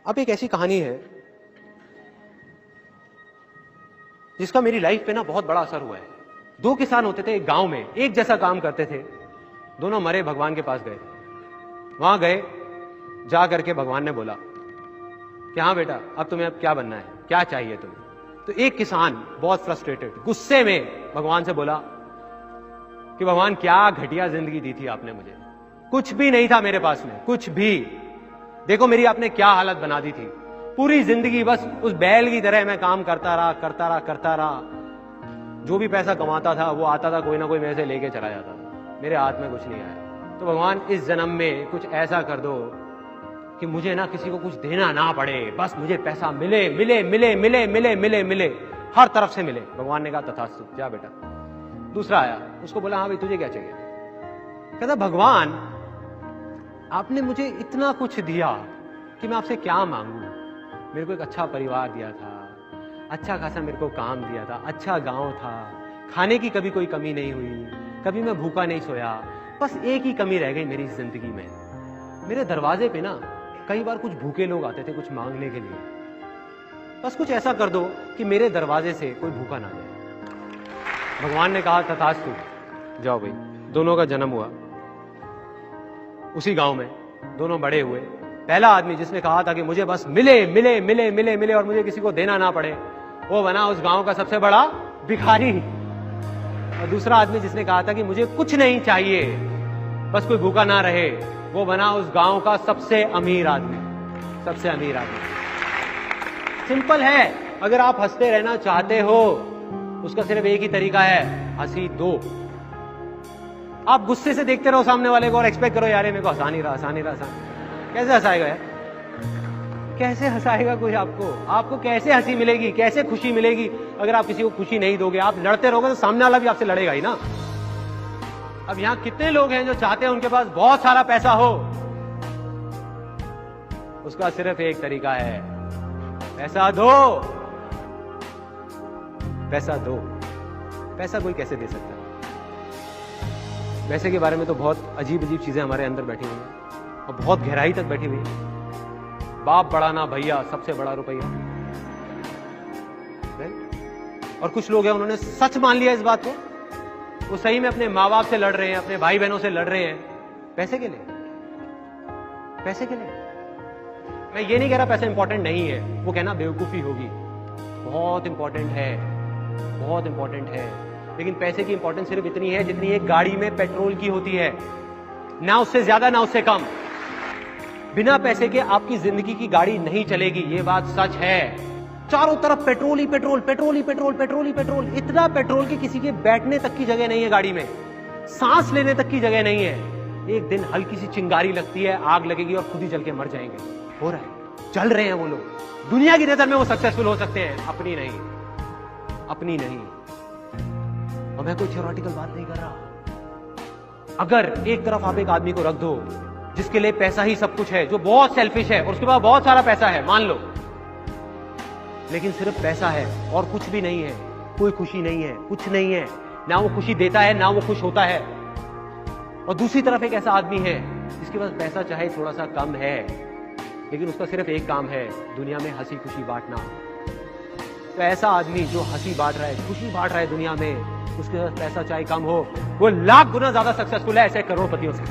अब एक ऐसी कहानी है जिसका मेरी लाइफ पे ना बहुत बड़ा असर हुआ है। दो किसान होते थे एक गांव में, एक जैसा काम करते थे, दोनों मरे भगवान के पास गए। वहां गए, जा करके भगवान ने बोला कि हाँ बेटा, अब तुम्हें अब क्या बनना है, क्या चाहिए तुम्हें। तो एक किसान बहुत फ्रस्ट्रेटेड, गुस्से में भगवान से बोला कि भगवान क्या घटिया जिंदगी दी थी आपने मुझे, कुछ भी नहीं था मेरे पास में, कुछ भी। देखो मेरी आपने क्या हालत बना दी थी, पूरी जिंदगी बस उस बैल की तरह मैं काम करता रहा। जो भी पैसा कमाता था वो आता था, कोई ना कोई मेरे से लेके चला जाता था, मेरे हाथ में कुछ नहीं आया। तो भगवान इस जन्म में कुछ ऐसा कर दो कि मुझे ना किसी को कुछ देना ना पड़े, बस मुझे पैसा मिले मिले मिले मिले मिले मिले मिले, हर तरफ से मिले। भगवान ने कहा तथास्तु, जा बेटा। दूसरा आया, उसको बोला हाँ भाई तुझे क्या चाहिए। कहता भगवान आपने मुझे इतना कुछ दिया कि मैं आपसे क्या मांगू। मेरे को एक अच्छा परिवार दिया था, अच्छा खासा मेरे को काम दिया था, अच्छा गांव था, खाने की कभी कोई कमी नहीं हुई, कभी मैं भूखा नहीं सोया। बस एक ही कमी रह गई मेरी जिंदगी में, मेरे दरवाजे पे ना कई बार कुछ भूखे लोग आते थे कुछ मांगने के लिए। बस कुछ ऐसा कर दो कि मेरे दरवाजे से कोई भूखा ना जाए। भगवान ने कहा तथास्तु, जाओ भाई। दोनों का जन्म हुआ उसी गांव में, दोनों बड़े हुए। पहला आदमी जिसने कहा था कि मुझे बस मिले मिले मिले मिले मिले और मुझे किसी को देना ना पड़े, वो बना उस गांव का सबसे बड़ा भिखारी। और दूसरा आदमी जिसने कहा था कि मुझे कुछ नहीं चाहिए, बस कोई भूखा ना रहे, वो बना उस गांव का सबसे अमीर आदमी, सबसे अमीर आदमी। सिंपल है, अगर आप हंसते रहना चाहते हो उसका सिर्फ एक ही तरीका है, हंसी दो। आप गुस्से से देखते रहो सामने वाले को और एक्सपेक्ट करो यार मेरे को हंसा नहीं रहा। कैसे हंसाएगा यार, कैसे हंसाएगा कोई आपको? आपको कैसे हंसी मिलेगी, कैसे खुशी मिलेगी अगर आप किसी को खुशी नहीं दोगे? आप लड़ते रहोगे तो सामने वाला भी आपसे लड़ेगा ही ना। अब यहां कितने लोग हैं जो चाहते हैं उनके पास बहुत सारा पैसा हो? उसका सिर्फ एक तरीका है, पैसा दो, पैसा दो। पैसा कोई कैसे दे सकता है? पैसे के बारे में तो बहुत अजीब अजीब चीजें हमारे अंदर बैठी हुई हैं और बहुत गहराई तक बैठी हुई है। बाप बड़ा ना भैया, सबसे बड़ा रुपया। और कुछ लोग हैं उन्होंने सच मान लिया इस बात को, वो सही में अपने माँ बाप से लड़ रहे हैं, अपने भाई बहनों से लड़ रहे हैं, पैसे के लिए, पैसे के लिए। मैं ये नहीं कह रहा पैसा इंपॉर्टेंट नहीं है, वो कहना बेवकूफी होगी। बहुत इंपॉर्टेंट है, बहुत इंपॉर्टेंट है, लेकिन पैसे की इंपॉर्टेंस सिर्फ इतनी है जितनी एक गाड़ी में पेट्रोल की होती है, ना उससे ज्यादा ना उससे कम। बिना पैसे के आपकी जिंदगी की गाड़ी नहीं चलेगी, ये बात सच है। चारों तरफ पेट्रोल ही पेट्रोल, पेट्रोल ही पेट्रोल, पेट्रोल ही पेट्रोल। इतना पेट्रोल कि किसी के बैठने तक की जगह नहीं है गाड़ी में, सांस लेने तक की जगह नहीं है। एक दिन हल्की सी चिंगारी लगती है, आग लगेगी और खुद ही जल के मर जाएंगे। हो रहा है, चल रहे हैं वो लोग। दुनिया की नजर में वो सक्सेसफुल हो सकते हैं, अपनी नहीं, अपनी नहीं। और मैं कोई थ्योरेटिकल बात नहीं कर रहा। अगर एक तरफ आप एक आदमी को रख दो जिसके लिए पैसा ही सब कुछ है, जो बहुत सेल्फिश है और उसके पास बहुत सारा पैसा है, मान लो, लेकिन सिर्फ पैसा है और कुछ भी नहीं है, कोई खुशी नहीं है, कुछ नहीं है, ना वो खुशी देता है ना वो खुश होता है। और दूसरी तरफ एक ऐसा आदमी है जिसके पास पैसा चाहे थोड़ा सा कम है, लेकिन उसका सिर्फ एक काम है, दुनिया में हंसी खुशी बांटना। तो ऐसा आदमी जो हंसी बांट रहा है, खुशी बांट रहा है दुनिया में, उसके पास पैसा चाहे कम हो, वो लाख गुना ज्यादा सक्सेसफुल है ऐसे करोड़पतियों से।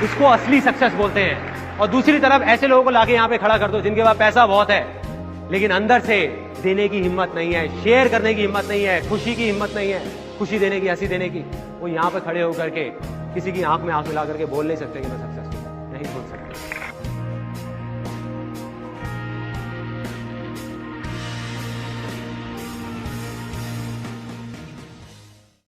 इसको असली सक्सेस बोलते हैं। और दूसरी तरफ ऐसे लोगों को लाके यहां पे खड़ा कर दो जिनके पास पैसा बहुत है लेकिन अंदर से देने की हिम्मत नहीं है, शेयर करने की हिम्मत नहीं है, खुशी की हिम्मत नहीं है, खुशी देने की, हंसी देने की। वो यहां पे खड़े होकर के किसी की आंख में आंख मिला करके बोल नहीं सकते कि मैं सक्सेसफुल नहीं बोल सकते।